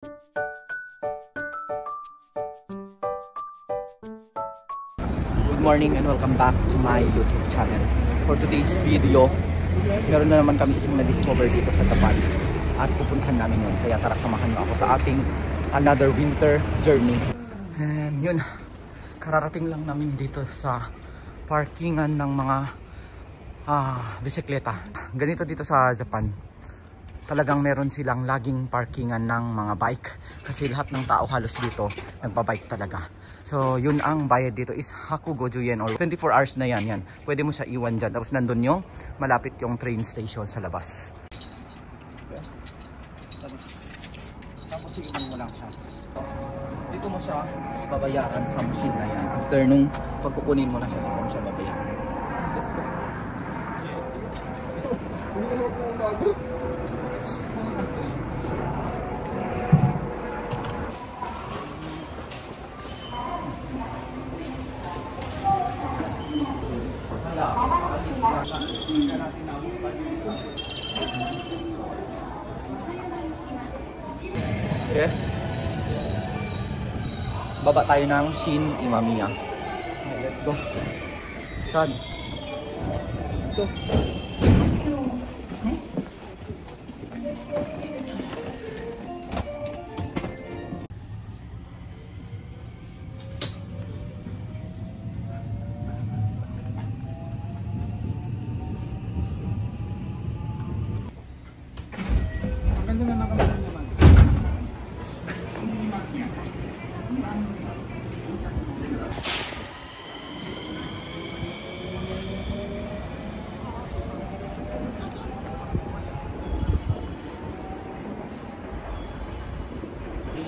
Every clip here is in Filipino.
Good morning and welcome back to my YouTube channel. For today's video, meron na naman kami isang na-discover dito sa Japan at pupuntahan namin yun. Kaya tara, samahan nyo ako sa ating another winter journey. And yun, kararating lang namin dito sa parkingan ng mga bisikleta. Ganito dito sa Japan, talagang meron silang laging parkingan ng mga bike kasi lahat ng tao halos dito nagbabike talaga. So yun, ang bayad dito is Hakugoju yen or 24 hours na yan. Pwede mo siya iwan dyan. Tapos nandun yung malapit yung train station sa labas. Tapos iwan mo lang siya. Dito mo siya babayaran sa machine na yan. After nung pagkukunin mo na siya, saka mo siya babayaran. Let's go. Okay. Baba tayo ng Shin Imamiya. Okay, let's go. Saan? Go.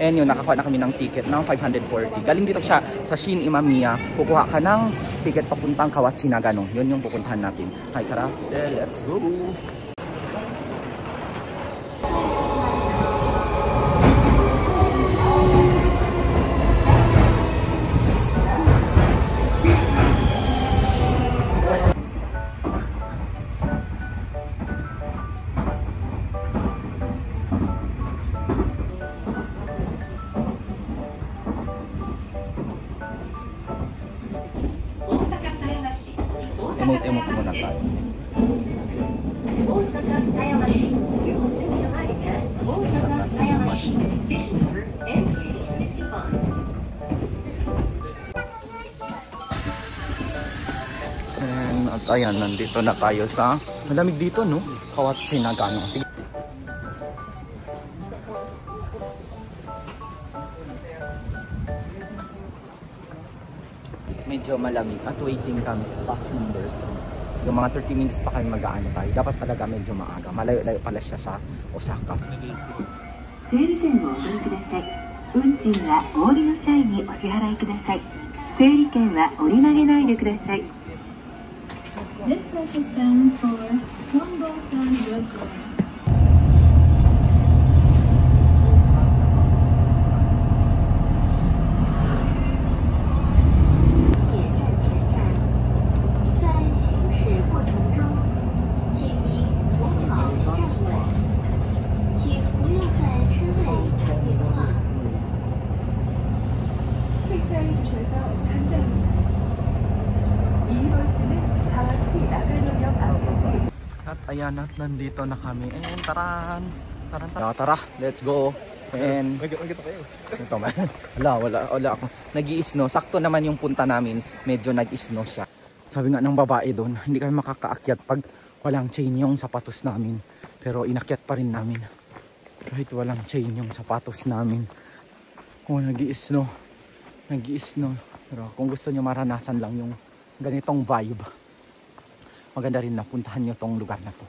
And yun, nakakuha na kami ng ticket ng 540. Galing dito siya sa Shin Imamiya. Kukuha ka ng ticket papuntang Kawachi Nagano. Yun yung pupuntahan natin. Hi, Kara. Let's go! Emot-emot muna tayo. Osaka Sayamashi. And at ayan, nandito na tayo sa malamig dito, no? Kawachi Nagano. Sige. Medyo malamig at waiting kami sa bus number 3. Siguro mga 30 minutes pa kayo mag-aano tayo. Dapat talaga medyo maaga. Malayo-layo pala siya sa Osaka. At ayan, at nandito na kami. And tara, let's go. And ito man. Wala ako. Nag-i-snow. Sakto naman yung punta namin. Medyo nag-i-snow siya. Sabi nga ng babae doon, hindi kami makakaakyat pag walang chain yung sapatos namin. Pero inakyat pa rin namin. Kahit walang chain yung sapatos namin. Oh, nag-i-snow. Pero kung gusto nyo maranasan lang yung ganitong vibe, maganda rin na puntahan nyo tong lugar na to.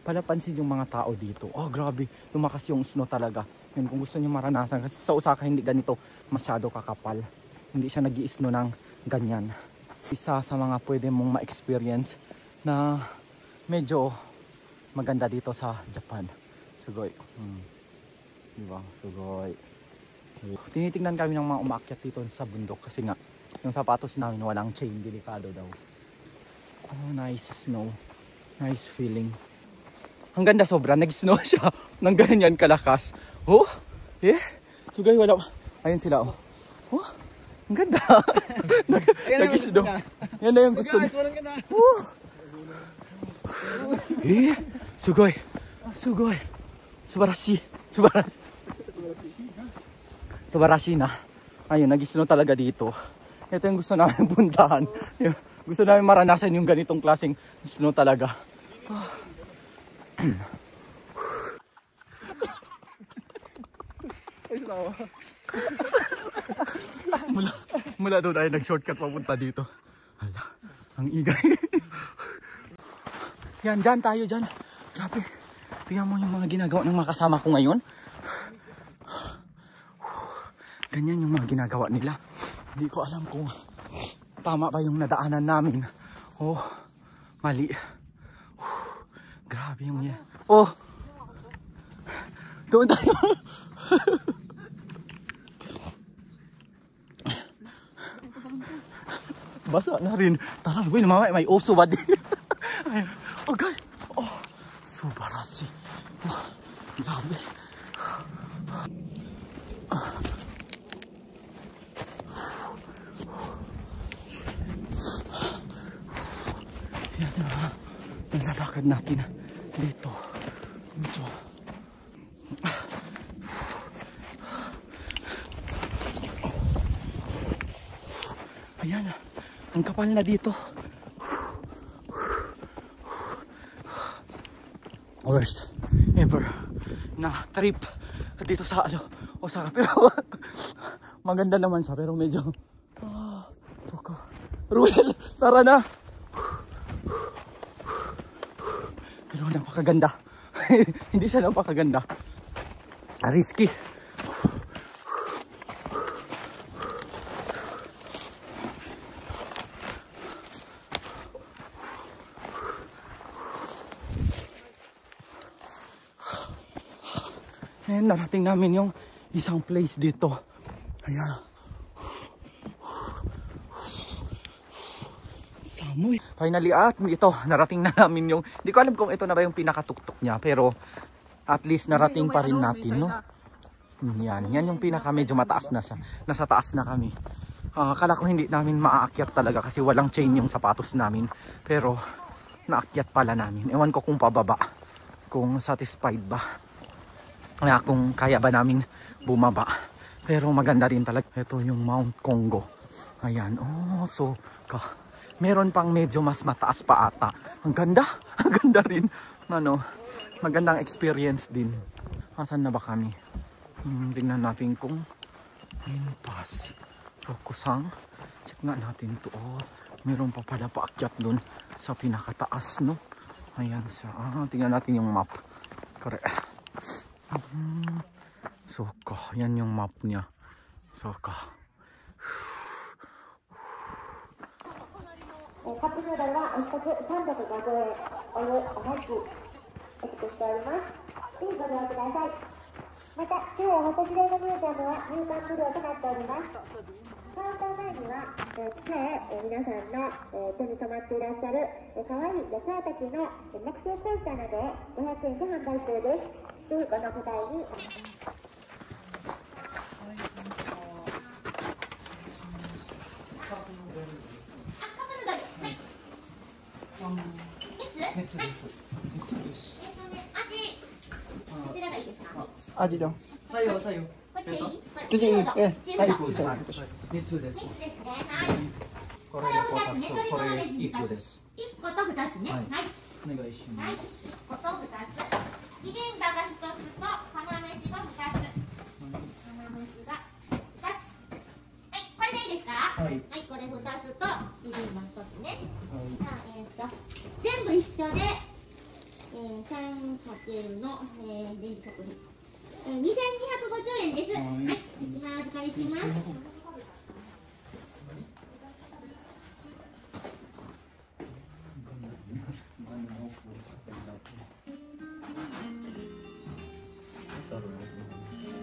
Palapansin yung mga tao dito. Oh, grabe. Lumakas yung snow talaga. Yun, kung gusto nyo maranasan. Kasi sa Osaka hindi ganito masyado kakapal. Hindi siya nag-i-snow ng ganyan. Isa sa mga pwede mong ma-experience na medyo maganda dito sa Japan. Sugoi. Diba? Sugoi. Tinitingnan kami ng mga umaakyat dito sa bundok kasi nga yung sapatos namin walang chain, delikado daw. Oh, nice snow. Nice feeling. Ang ganda sobra, nag-snow siya ng ganyan kalakas. Oh, Eh? Sugay, wala. Ayun sila, oh. Oh, ang ganda. Nag-isno. Yan na yung gusto niya. Eh, sugay. Sugay. Subarashi. Subarashi. Subarashi na. Ayun, nag-isno talaga dito. Ito yung gusto namin puntahan. Gusto namin maranasan yung ganitong klaseng snow talaga. mula doon ay nag-shortcut papunta dito. Hala, ang igay. Yan, dyan tayo dyan. Grabe. Tingnan mo yung mga ginagawa ng mga kasama ko ngayon. Ganyan yung mga ginagawa nila. Hindi ko alam kung tama ba yung nadaanan namin. Oh, mali. Grabe yung yan. Oh, doon tayo. Basa na rin. Tara, Ruben, mamaya may oso ba din? Okay. Oh, subarashi. Oh, grabe. Yan na. Nalalakad natin dito. Dito. Ayan na. Ang kapal na dito. Worst ever na trip dito sa Osaka. Pero maganda naman siya. Pero medyo suko. Ruel, tara na. Pero napakaganda. Hindi siya napakaganda. Risky. And narating namin yung isang place dito. Ayan. Samoy. Finally, ito, narating na namin yung, hindi ko alam kung ito na ba yung pinakatuktok niya, pero at least narating pa rin natin, no? Yan yung pinaka medyo mataas na siya. Nasa taas na kami. Akala ko hindi namin maaakyat talaga kasi walang chain yung sapatos namin. Pero naakyat pala namin. Ewan ko kung pababa. Kung satisfied ba. Kung kaya ba namin bumaba. Pero maganda rin talaga. Ito yung Mount Kongo. Ayan. Oh, so meron pang medyo mas mataas pa ata. Ang ganda. Ang ganda rin. Magandang experience din. Asan na ba kami? Tingnan natin kung pass. Rokusang. Check nga natin to. Oh, meron pa pala paakyat dun sa pinakataas, no? Ayan siya. Tingnan natin yung map. Correct. Yan yung map niya. Aji dong. Sayo.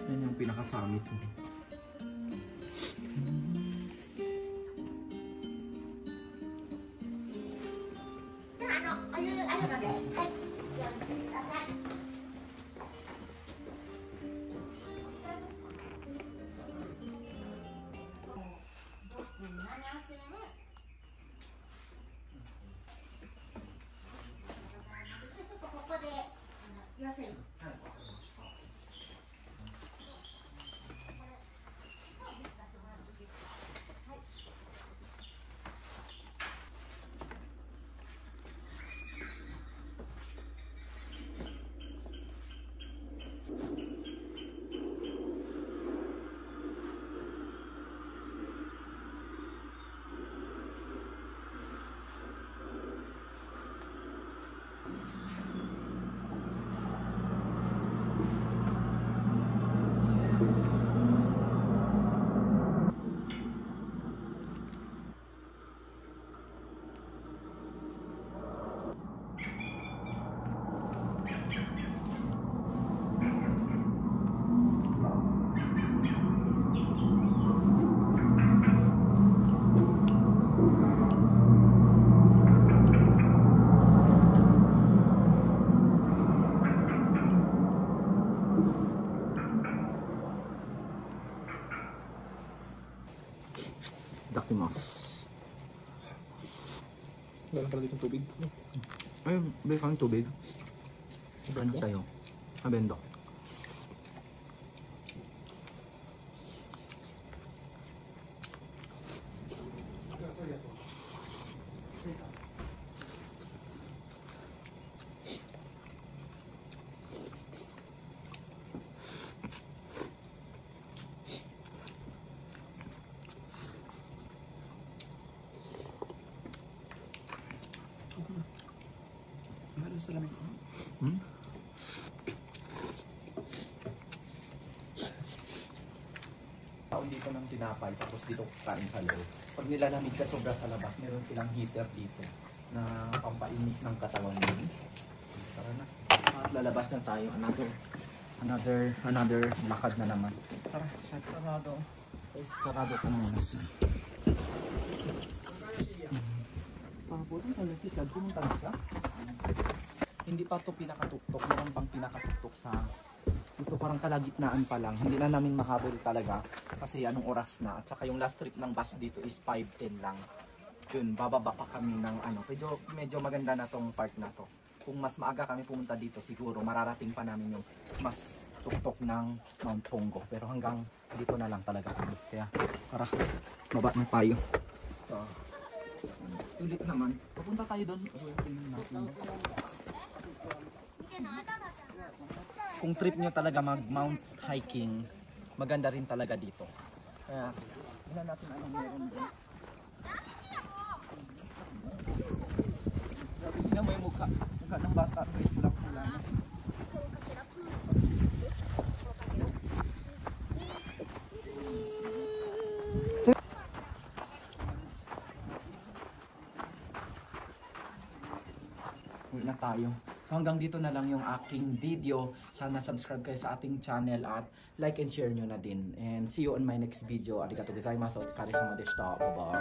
Yan yung pinaka-summit. Dakimasu. Wala pala ditong tubig. Ay, bili kang tubig. Ano sa'yo? Abendo. Mahal sa lamig. Hmm? Taon dito ng tinapay, tapos dito kain sa loob. Pag nilalamig ka sobra sa labas, meron silang heater dito na pampainit ng katawan mo. Tara na. At lalabas na tayo. Another lakad na naman. Tara, sarado. Sarado ko muna sa. Pangaputong sa lasitad, pumunta na siya. Hindi pa ito pinakatuktok, meron pang pinakatuktok sa ito, parang kalagitnaan pa lang. Hindi na namin mahabol talaga kasi anong oras na. At saka yung last trip ng bus dito is 5:10 lang. Yun, bababa pa kami ng ano. Medyo maganda na tong part na to. Kung mas maaga kami pumunta dito, siguro mararating pa namin yung mas tuktok ng Mount Pongo. Pero hanggang dito na lang talaga kami. Kaya tara, baba na tayo. So, ulit naman. Pupunta tayo doon. Kung trip nyo talaga mag-mount hiking, maganda rin talaga dito. Kaya, tignan natin anong meron doon. Tignan mo yung mukha. Mukha ng bata. Pula-pula na. Uwi na tayo. So hanggang dito na lang yung aking video. Sana subscribe kayo sa ating channel at like and share nyo na din. And see you on my next video. Arigatou gozaimasu. Otsukaresama deshita. Bye bye.